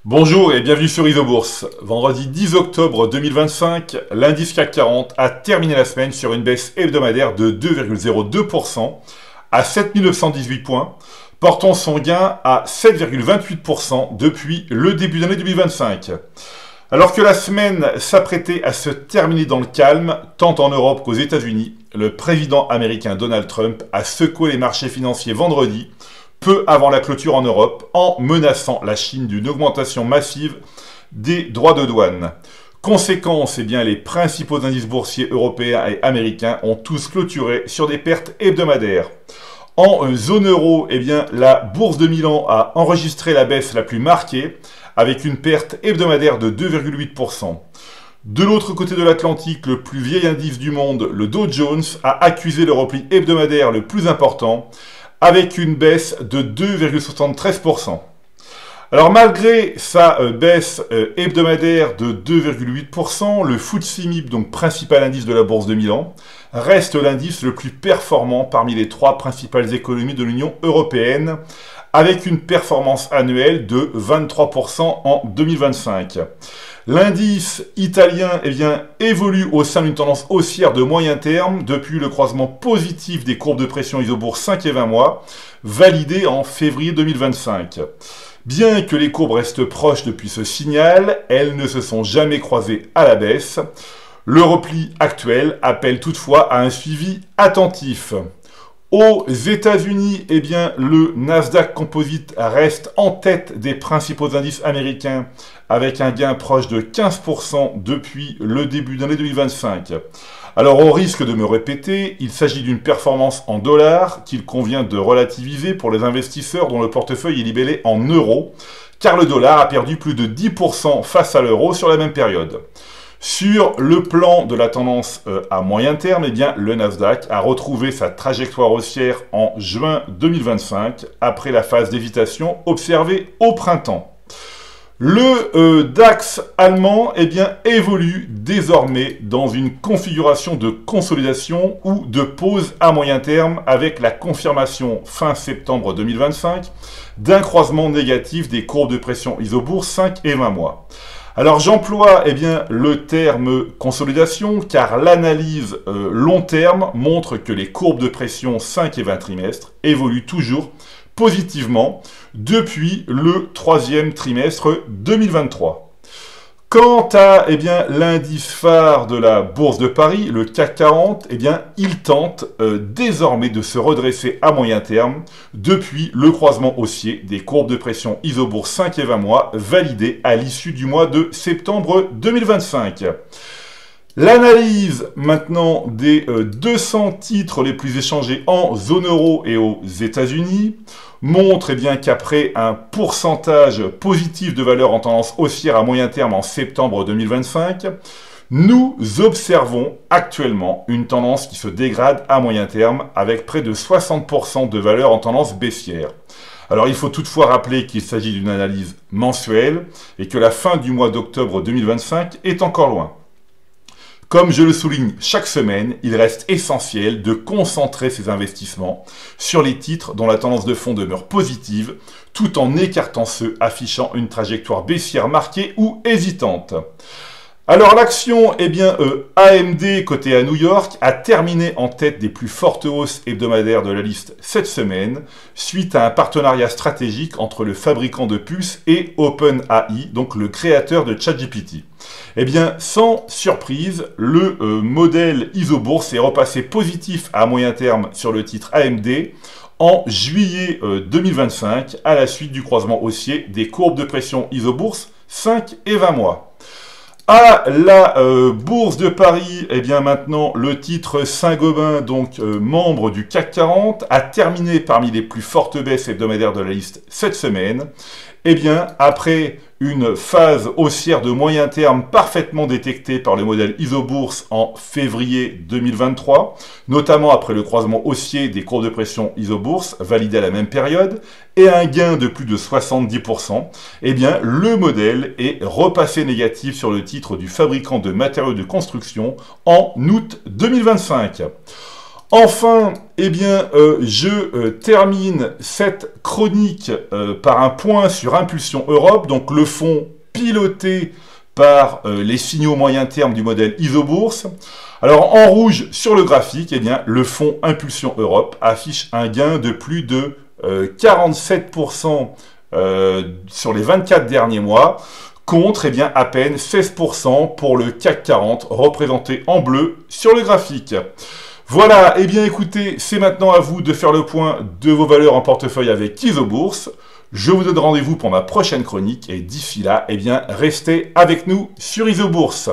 Bonjour et bienvenue sur Isobourse. Vendredi 10 octobre 2025, l'indice CAC 40 a terminé la semaine sur une baisse hebdomadaire de 2,02% à 7918 points, portant son gain à 7,28% depuis le début d'année 2025. Alors que la semaine s'apprêtait à se terminer dans le calme, tant en Europe qu'aux États-Unis, le président américain Donald Trump a secoué les marchés financiers vendredi, peu avant la clôture en Europe, en menaçant la Chine d'une augmentation massive des droits de douane. Conséquence, les principaux indices boursiers européens et américains ont tous clôturé sur des pertes hebdomadaires. En zone euro, la bourse de Milan a enregistré la baisse la plus marquée, avec une perte hebdomadaire de 2,8%. De l'autre côté de l'Atlantique, le plus vieil indice du monde, le Dow Jones, a accusé le repli hebdomadaire le plus important, avec une baisse de 2,73%. Alors malgré sa baisse hebdomadaire de 2,8%, le FTSE MIB, donc principal indice de la bourse de Milan, reste l'indice le plus performant parmi les trois principales économies de l'Union européenne, avec une performance annuelle de 23% en 2025. L'indice italien évolue au sein d'une tendance haussière de moyen terme depuis le croisement positif des courbes de pression Isobourse 5 et 20 mois, validé en février 2025. Bien que les courbes restent proches depuis ce signal, elles ne se sont jamais croisées à la baisse. Le repli actuel appelle toutefois à un suivi attentif. Aux États-Unis, le Nasdaq Composite reste en tête des principaux indices américains avec un gain proche de 15% depuis le début d'année 2025. Alors au risque de me répéter, il s'agit d'une performance en dollars qu'il convient de relativiser pour les investisseurs dont le portefeuille est libellé en euros, car le dollar a perdu plus de 10% face à l'euro sur la même période. Sur le plan de la tendance à moyen terme, le Nasdaq a retrouvé sa trajectoire haussière en juin 2025, après la phase d'hésitation observée au printemps. Le DAX allemand évolue désormais dans une configuration de consolidation ou de pause à moyen terme, avec la confirmation fin septembre 2025 d'un croisement négatif des courbes de pression Isobourse 5 et 20 mois. Alors j'emploie le terme consolidation car l'analyse long terme montre que les courbes de pression 5 et 20 trimestres évoluent toujours positivement depuis le troisième trimestre 2023. Quant à l'indice phare de la bourse de Paris, le CAC 40, il tente désormais de se redresser à moyen terme depuis le croisement haussier des courbes de pression Isobourse 5 et 20 mois validé à l'issue du mois de septembre 2025. L'analyse maintenant des 200 titres les plus échangés en zone euro et aux États-Unis montre qu'après un pourcentage positif de valeur en tendance haussière à moyen terme en septembre 2025, nous observons actuellement une tendance qui se dégrade à moyen terme avec près de 60% de valeur en tendance baissière. Alors il faut toutefois rappeler qu'il s'agit d'une analyse mensuelle et que la fin du mois d'octobre 2025 est encore loin. Comme je le souligne chaque semaine, il reste essentiel de concentrer ses investissements sur les titres dont la tendance de fond demeure positive, tout en écartant ceux affichant une trajectoire baissière marquée ou hésitante. Alors l'action, AMD côté à New York a terminé en tête des plus fortes hausses hebdomadaires de la liste cette semaine, suite à un partenariat stratégique entre le fabricant de puces et OpenAI, donc le créateur de ChatGPT. Sans surprise, le modèle Isobourse est repassé positif à moyen terme sur le titre AMD en juillet 2025 à la suite du croisement haussier des courbes de pression Isobourse 5 et 20 mois. À la bourse de Paris, maintenant, le titre Saint-Gobain, donc membre du CAC 40, a terminé parmi les plus fortes baisses hebdomadaires de la liste cette semaine. Après une phase haussière de moyen terme parfaitement détectée par le modèle Isobourse en février 2023, notamment après le croisement haussier des courbes de pression Isobourse validé à la même période, et un gain de plus de 70%, le modèle est repassé négatif sur le titre du fabricant de matériaux de construction en août 2025. Enfin, eh bien, je termine cette chronique par un point sur Impulsion Europe, donc le fonds piloté par les signaux moyen terme du modèle Isobourse. Alors, en rouge sur le graphique, eh bien, le fonds Impulsion Europe affiche un gain de plus de 47% sur les 24 derniers mois, contre eh bien, à peine 16% pour le CAC 40, représenté en bleu sur le graphique. Voilà, eh bien écoutez, c'est maintenant à vous de faire le point de vos valeurs en portefeuille avec Isobourse. Je vous donne rendez-vous pour ma prochaine chronique et d'ici là, eh bien, restez avec nous sur Isobourse.